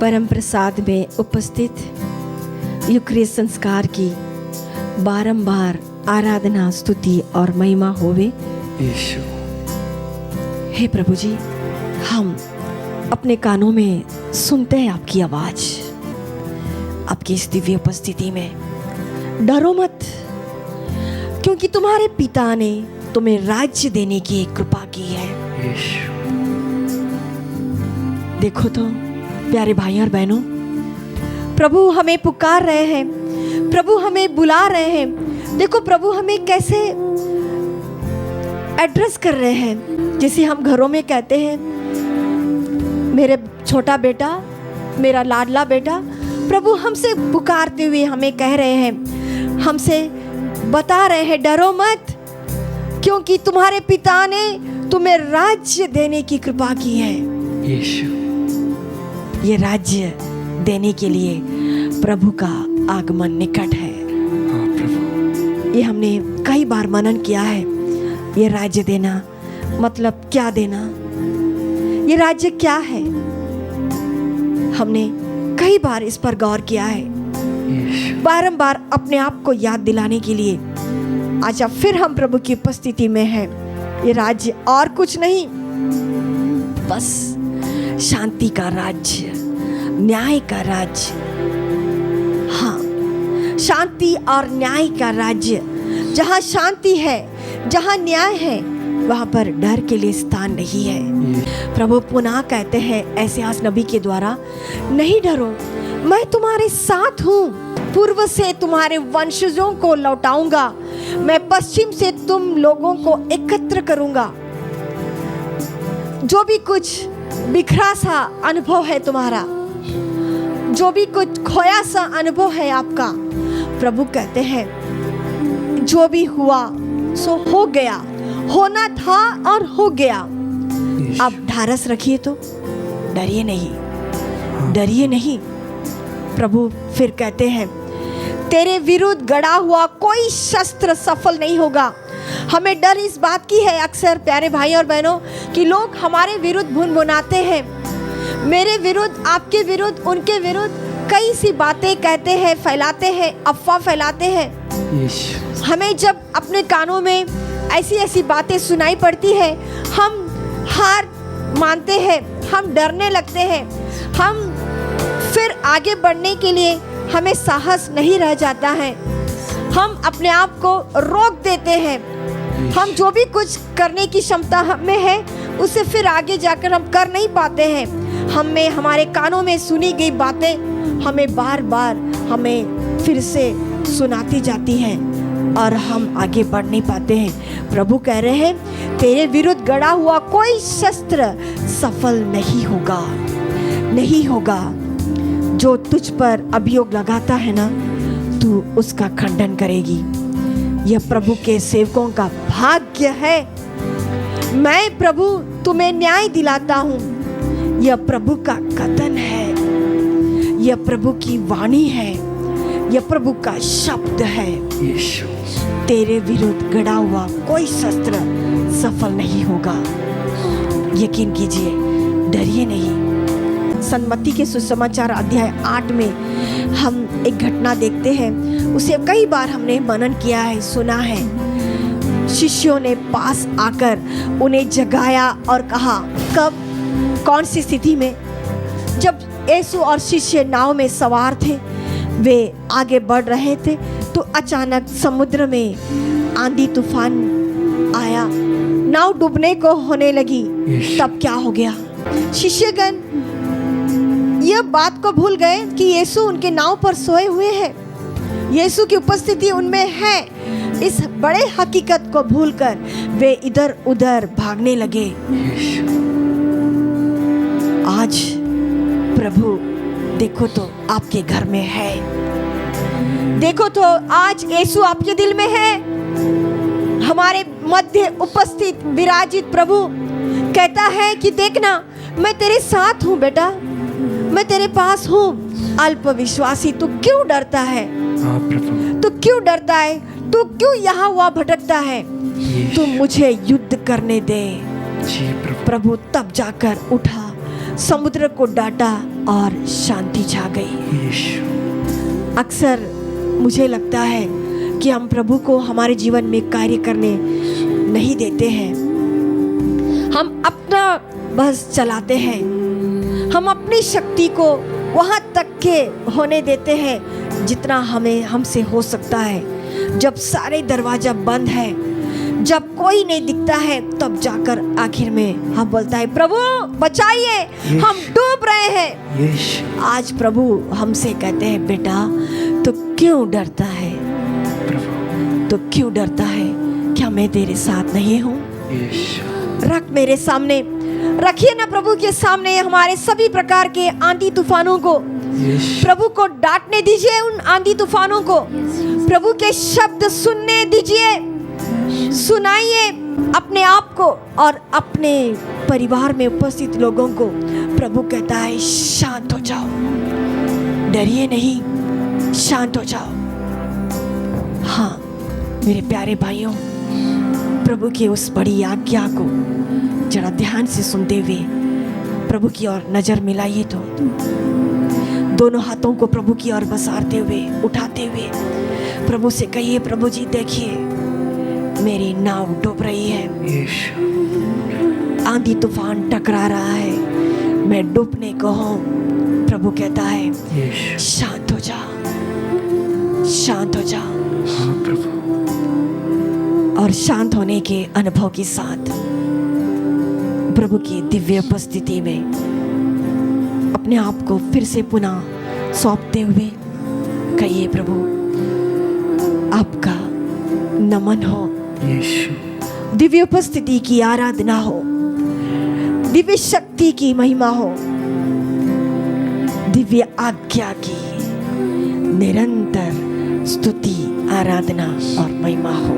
परम प्रसाद में उपस्थित यूक्रिस्ट संस्कार की बारंबार आराधना, स्तुति और महिमा होवे। यीशु, हे प्रभु जी, हम अपने कानों में सुनते हैं आपकी आवाज। आपकी इस दिव्य उपस्थिति में डरो मत, क्योंकि तुम्हारे पिता ने तुम्हें राज्य देने की कृपा की है। यीशु, देखो तो प्यारे भाई और बहनों, प्रभु हमें पुकार रहे हैं, प्रभु हमें बुला रहे हैं। देखो प्रभु हमें कैसे एड्रेस कर रहे हैं, जैसे हम घरों में कहते हैं मेरे छोटा बेटा, मेरा लाडला बेटा। प्रभु हमसे पुकारते हुए हमें कह रहे हैं, हमसे बता रहे हैं, डरो मत, क्योंकि तुम्हारे पिता ने तुम्हें राज्य देने की कृपा की है। यीशु, ये राज्य देने के लिए प्रभु का आगमन निकट है। हाँ प्रभु, ये हमने कई बार मनन किया है। ये राज्य देना मतलब क्या देना, ये राज्य क्या है, हमने कई बार इस पर गौर किया है। यीशु, बारंबार अपने आप को याद दिलाने के लिए आज अब फिर हम प्रभु की उपस्थिति में हैं। ये राज्य और कुछ नहीं, बस शांति का राज्य, न्याय का राज्य। हाँ, शांति और न्याय का राज्य। जहाँ शांति है, जहाँ न्याय है, वहाँ पर डर के लिए स्थान नहीं है। प्रभु पुनः कहते हैं एसायास नबी के द्वारा, नहीं डरो, मैं तुम्हारे साथ हूँ। पूर्व से तुम्हारे वंशजों को लौटाऊंगा, मैं पश्चिम से तुम लोगों को एकत्र करूंगा। जो भी कुछ बिखरा सा अनुभव है तुम्हारा, जो भी कुछ खोया सा अनुभव है आपका, प्रभु कहते हैं जो भी हुआ सो हो गया, होना था और हो गया। अब ढारस रखिए, तो डरिए नहीं, डरिए नहीं। प्रभु फिर कहते हैं, तेरे विरुद्ध गड़ा हुआ कोई शस्त्र सफल नहीं होगा। हमें डर इस बात की है अक्सर प्यारे भाई और बहनों, कि लोग हमारे विरुद्ध भुनभुनाते हैं, मेरे विरुद्ध, आपके विरुद्ध, उनके विरुद्ध कई सी बातें कहते हैं, फैलाते हैं, अफवाह फैलाते हैं। यीशु, हमें जब अपने कानों में ऐसी ऐसी बातें सुनाई पड़ती है, हम हार मानते हैं, हम डरने लगते हैं, हम फिर आगे बढ़ने के लिए हमें साहस नहीं रह जाता है, हम अपने आप को रोक देते हैं। हम जो भी कुछ करने की क्षमता हमें है, उसे फिर आगे जाकर हम कर नहीं पाते हैं। हमें हमारे कानों में सुनी गई बातें हमें बार बार हमें फिर से सुनाती जाती हैं और हम आगे बढ़ नहीं पाते हैं। प्रभु कह रहे हैं, तेरे विरुद्ध गड़ा हुआ कोई शस्त्र सफल नहीं होगा, नहीं होगा। जो तुझ पर अभियोग लगाता है ना, तू उसका खंडन करेगी। यह प्रभु के सेवकों का भाग्य है। मैं प्रभु तुम्हें न्याय दिलाता हूँ। यह प्रभु का कथन है, यह प्रभु की वाणी है, यह प्रभु का शब्द है। यीशु, तेरे विरुद्ध गड़ा हुआ कोई शस्त्र सफल नहीं होगा। यकीन कीजिए, डरिए नहीं। सन्मति के सुसमाचार अध्याय 8 में हम एक घटना देखते हैं, उसे कई बार हमने मनन किया है, सुना है। शिष्यों ने पास आकर उन्हें जगाया और कहा, कब, कौन सी स्थिति में? जब यीशु और शिष्य नाव में सवार थे, वे आगे बढ़ रहे थे, तो अचानक समुद्र में आंधी तूफान आया, नाव डूबने को होने लगी। तब क्या हो गया? शिष्यगण यह बात को भूल गए कि यीशु उनके नाव पर सोए हुए हैं, यीशु की उपस्थिति उनमें है। इस बड़े हकीकत को भूलकर वे इधर उधर भागने लगे। आज प्रभु देखो तो आपके घर में है, देखो तो आज यीशु आपके दिल में है। हमारे मध्य उपस्थित विराजित प्रभु कहता है कि देखना, मैं तेरे साथ हूँ बेटा, मैं तेरे पास हूँ। अल्प विश्वासी, तू क्यों डरता है? तू क्यों डरता है? तू क्यों यहाँ वहाँ भटकता है? तू मुझे युद्ध करने दे। प्रभु तब जाकर उठा, समुद्र को डांटा और शांति छा गई। यीशु। अक्सर मुझे लगता है कि हम प्रभु को हमारे जीवन में कार्य करने नहीं देते हैं। हम अपना बस चलाते हैं, हम अपनी शक्ति को वहाँ तक के होने देते हैं जितना हमसे हो सकता है। जब सारे दरवाजा बंद है, जब कोई नहीं दिखता है, तब जाकर आखिर में हम बोलता है प्रभु बचाइए, हम डूब रहे हैं। यीशु। आज प्रभु हमसे कहते हैं बेटा तो क्यों डरता है, प्रभु। तो क्यों डरता है, क्या मैं तेरे साथ नहीं हूँ? यीशु। रख मेरे सामने, रखिए ना प्रभु के सामने हमारे सभी प्रकार के आंधी तूफानों को। यीशु। प्रभु को डांटने दीजिए उन आंधी तूफानों को। प्रभु के शब्द सुनने दीजिए, सुनाइए अपने आप को और अपने परिवार में उपस्थित लोगों को। प्रभु कहता है शांत हो जाओ, डरिए नहीं, शांत हो जाओ। हाँ मेरे प्यारे भाइयों, प्रभु की उस बड़ी आज्ञा को जरा ध्यान से सुनते हुए प्रभु की ओर नजर मिलाइए। तो दोनों हाथों को प्रभु की ओर बसारते हुए, उठाते हुए प्रभु से कहिए प्रभु जी देखिए मेरी नाव डूब रही है, यीशु। आंधी तूफान टकरा रहा है, मैं डूबने को हूँ। प्रभु कहता है यीशु। शांत हो जा, शांत हो जा। हाँ प्रभु। और शांत होने के अनुभव के साथ प्रभु की दिव्य उपस्थिति में अपने आप को फिर से पुनः सौंपते हुए कहिए प्रभु आपका नमन हो, यीशु। दिव्य उपस्थिति की आराधना हो, दिव्य शक्ति की महिमा हो, दिव्य आज्ञा की निरंतर स्तुति, आराधना और महिमा हो।